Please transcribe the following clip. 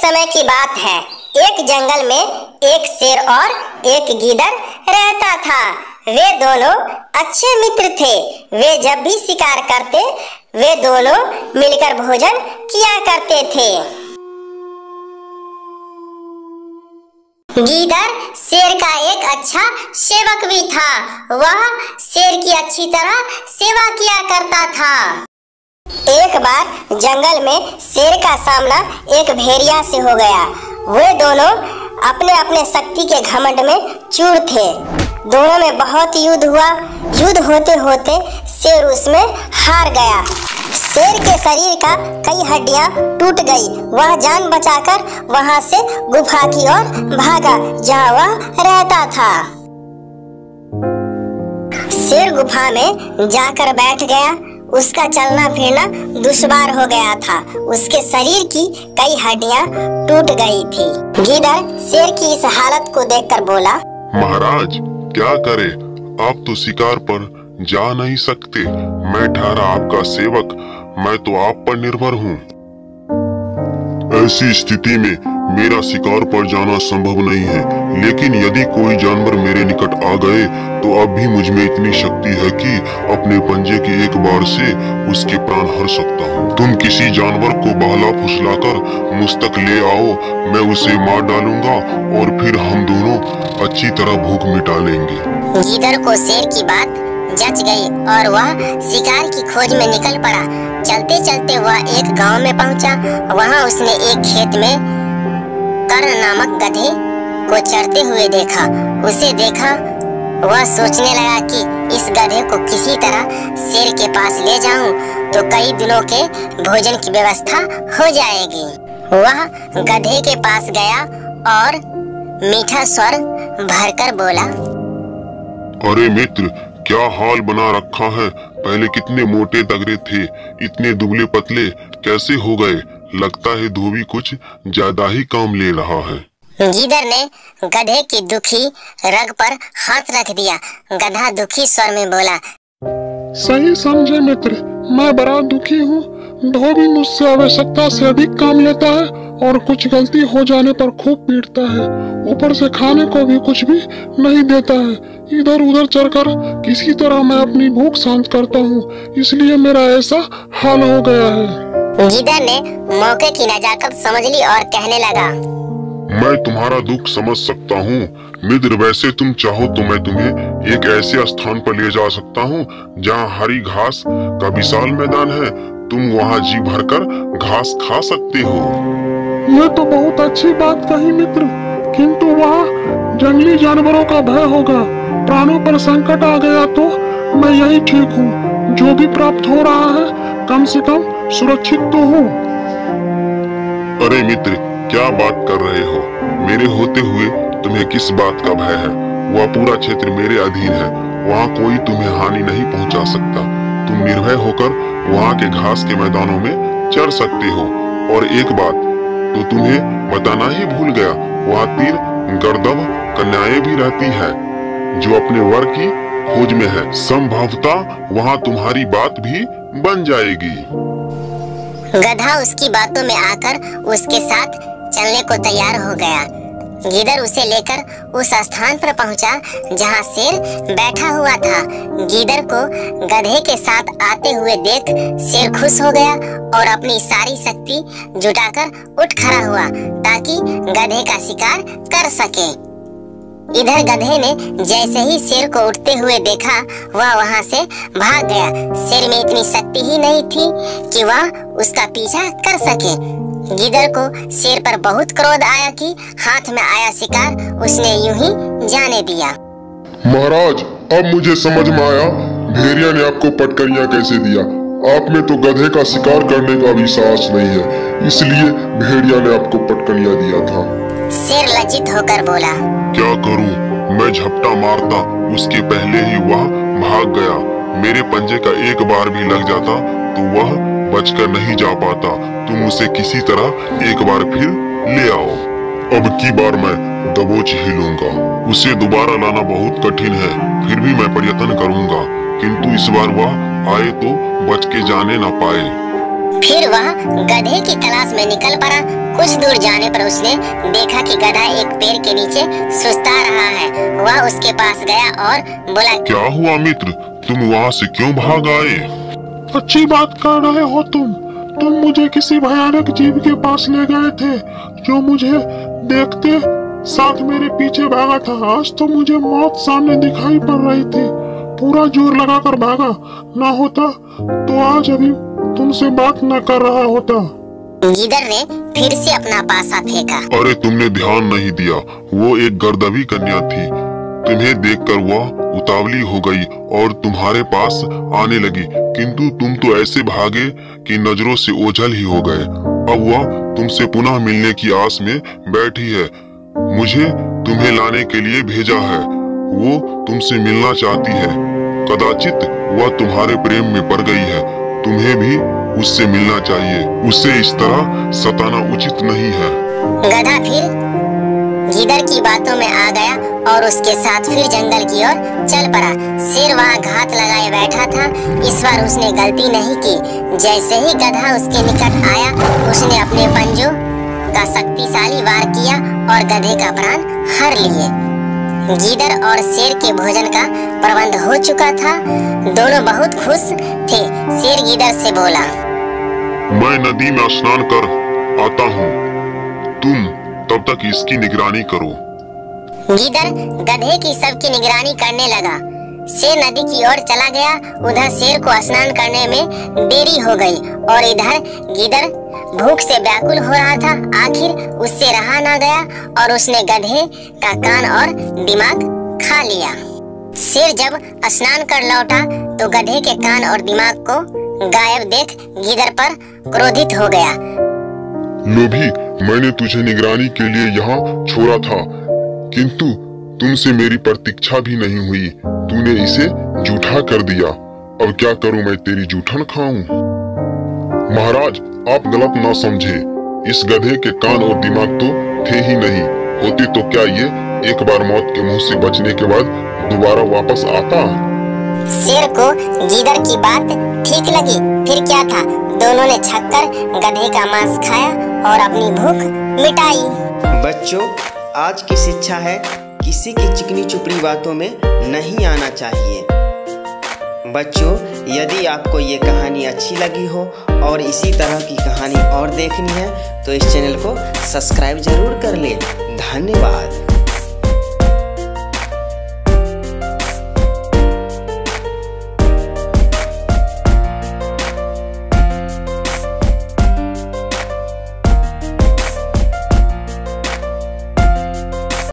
समय की बात है। एक जंगल में एक शेर और एक गीदड़ रहता था। वे दोनों अच्छे मित्र थे। वे जब भी शिकार करते वे दोनों मिलकर भोजन किया करते थे। गीदड़ शेर का एक अच्छा सेवक भी था। वह शेर की अच्छी तरह सेवा किया करता था। एक बार जंगल में शेर का सामना एक भेड़िया से हो गया। वे दोनों अपने अपने शक्ति के घमंड में चूर थे। दोनों में बहुत युद्ध हुआ। युद्ध होते होते शेर उसमें हार गया। शेर के शरीर का कई हड्डियां टूट गई। वह जान बचाकर वहां से गुफा की ओर भागा जहां वह रहता था। शेर गुफा में जाकर बैठ गया। उसका चलना फिरना दुश्वार हो गया था। उसके शरीर की कई हड्डियां टूट गई थी। गीदड़ शेर की इस हालत को देखकर बोला, महाराज क्या करे, आप तो शिकार पर जा नहीं सकते। मैं ठहरा आपका सेवक, मैं तो आप पर निर्भर हूँ। ऐसी स्थिति में मेरा शिकार पर जाना संभव नहीं है, लेकिन यदि कोई जानवर मेरे निकट आ गए तो अब भी मुझ में इतनी शक्ति है कि अपने पंजे के एक बार से उसके प्राण हर सकता हूँ। तुम किसी जानवर को बहला फुसलाकर मुझ तक ले आओ, मैं उसे मार डालूंगा और फिर हम दोनों अच्छी तरह भूख मिटा लेंगे। गीदड़ को शेर की बात जच गई और वह शिकार की खोज में निकल पड़ा। चलते चलते वह एक गांव में पहुंचा। वहां उसने एक खेत में कर्ण नामक गधे को चरते हुए देखा। उसे देखा वह सोचने लगा कि इस गधे को किसी तरह शेर के पास ले जाऊं तो कई दिनों के भोजन की व्यवस्था हो जाएगी। वह गधे के पास गया और मीठा स्वर भरकर बोला, अरे मित्र, क्या हाल बना रखा है। पहले कितने मोटे तगड़े थे, इतने दुबले पतले कैसे हो गए। लगता है धोबी कुछ ज्यादा ही काम ले रहा है। गीदड़ ने गधे की दुखी रग पर हाथ रख दिया। गधा दुखी स्वर में बोला, सही समझे मित्र, मैं बड़ा दुखी हूँ। धोबी मुझसे आवश्यकता से अधिक काम लेता है और कुछ गलती हो जाने पर खूब पीटता है। ऊपर से खाने को भी कुछ भी नहीं देता है। इधर उधर चलकर किसी तरह मैं अपनी भूख शांत करता हूँ, इसलिए मेरा ऐसा हाल हो गया है। गीदड़ ने मौके की नजाकत समझ ली और कहने लगा, मैं तुम्हारा दुख समझ सकता हूँ मित्र। वैसे तुम चाहो तो मैं तुम्हें एक ऐसे स्थान पर ले जा सकता हूँ जहाँ हरी घास का विशाल मैदान है। तुम वहाँ जी भरकर घास खा सकते हो। ये तो बहुत अच्छी बात कही मित्र, किंतु वहाँ जंगली जानवरों का भय होगा। प्राणों पर संकट आ गया तो मैं यही ठीक हूँ। जो भी प्राप्त हो रहा है कम से कम सुरक्षित तो हूँ। अरे मित्र, क्या बात कर रहे हो। मेरे होते हुए तुम्हें किस बात का भय है। वह पूरा क्षेत्र मेरे अधीन है। वहाँ कोई तुम्हें हानि नहीं पहुँचा सकता। तुम निर्भय होकर वहाँ के घास के मैदानों में चर सकते हो। और एक बात तो तुम्हें बताना ही भूल गया, वहाँ 3 गर्दभ कन्याएं भी रहती है जो अपने वर की खोज में है। संभवतः वहाँ तुम्हारी बात भी बन जाएगी। गधा उसकी बातों में आकर उसके साथ चलने को तैयार हो गया। गीदड़ उसे लेकर उस स्थान पर पहुंचा जहां शेर बैठा हुआ था। गीदड़ को गधे के साथ आते हुए देख शेर खुश हो गया और अपनी सारी शक्ति जुटाकर उठ खड़ा हुआ ताकि गधे का शिकार कर सके। इधर गधे ने जैसे ही शेर को उठते हुए देखा वह वहां से भाग गया। शेर में इतनी शक्ति ही नहीं थी कि वह उसका पीछा कर सके। गीदड़ को शेर पर बहुत क्रोध आया कि हाथ में आया शिकार उसने यूं ही जाने दिया। महाराज, अब मुझे समझ में आया भेड़िया ने आपको पटकनिया कैसे दिया। आप में तो गधे का शिकार करने का भी साहस नहीं है, इसलिए भेड़िया ने आपको पटकनिया दिया था। शेर लज्जित होकर बोला, क्या करूं, मैं झपटा मारता उसके पहले ही वह भाग गया। मेरे पंजे का एक बार भी लग जाता तो वह बचकर नहीं जा पाता। तुम उसे किसी तरह एक बार फिर ले आओ। अब की बार मैं दबोच ही लूंगा। उसे दोबारा लाना बहुत कठिन है, फिर भी मैं प्रयत्न करूंगा, किंतु इस बार वह आए तो बच के जाने न पाए। फिर वह गधे की तलाश में निकल पड़ा। कुछ दूर जाने पर उसने देखा कि गधा एक पेड़ के नीचे सुस्ता रहा है। वह उसके पास गया और बोला, क्या हुआ मित्र, तुम वहाँ से क्यों भाग आए? अच्छी बात कर रहे हो तुम मुझे किसी भयानक जीव के पास ले गए थे जो मुझे देखते साथ मेरे पीछे भागा था। आज तो मुझे मौत सामने दिखाई पड़ रही थी। पूरा जोर लगाकर भागा, ना होता तो आज अभी तुमसे बात न कर रहा होता। गीदड़ ने फिर से अपना पासा फेंका। अरे तुमने ध्यान नहीं दिया, वो एक गर्दभी कन्या थी। तुम्हें देखकर वह उतावली हो गई और तुम्हारे पास आने लगी, किंतु तुम तो ऐसे भागे कि नजरों से ओझल ही हो गए। अब वह तुमसे पुनः मिलने की आस में बैठी है। मुझे तुम्हें लाने के लिए भेजा है। वो तुमसे मिलना चाहती है। कदाचित वह तुम्हारे प्रेम में पड़ गई है। तुम्हें भी उससे मिलना चाहिए। उसे इस तरह सताना उचित नहीं है। गधा फिर गीदड़ की बातों में आ गया और उसके साथ फिर जंगल की ओर चल पड़ा। शेर वहाँ घात लगाए बैठा था। इस बार उसने गलती नहीं की। जैसे ही गधा उसके निकट आया, उसने अपने पंजों का शक्तिशाली वार किया और गधे का प्राण हर लिए। गीदड़ और शेर के भोजन का प्रबंध हो चुका था। दोनों बहुत खुश थे। शेर गीदड़ से बोला, मैं नदी में स्नान कर आता हूँ, तुम तब तक इसकी निगरानी करो। गीदड़ गधे की सबकी निगरानी करने लगा। शेर नदी की ओर चला गया। उधर शेर को स्नान करने में देरी हो गई और इधर गीदड़ भूख से व्याकुल हो रहा था। आखिर उससे रहा ना गया और उसने गधे का कान और दिमाग खा लिया। शेर जब स्नान कर लौटा तो गधे के कान और दिमाग को गायब देख गीदड़ पर क्रोधित हो गया। लोभी, मैंने तुझे निगरानी के लिए यहाँ छोड़ा था, किंतु तुमसे मेरी प्रतीक्षा भी नहीं हुई। तूने इसे जूठा कर दिया। अब क्या करूं, मैं तेरी जूठन खाऊं? महाराज, आप गलत ना समझे। इस गधे के कान और दिमाग तो थे ही नहीं। होते तो क्या ये एक बार मौत के मुंह से बचने के बाद दोबारा वापस आता? शेर को गीदड़ की बात ठीक लगी। फिर क्या था, दोनों ने छक्कर गधे का मांस खाया और अपनी भूख मिटाई। बच्चों, आज की शिक्षा है, किसी की चिकनी चुपड़ी बातों में नहीं आना चाहिए। बच्चों, यदि आपको ये कहानी अच्छी लगी हो और इसी तरह की कहानी और देखनी है तो इस चैनल को सब्सक्राइब जरूर कर लें। धन्यवाद।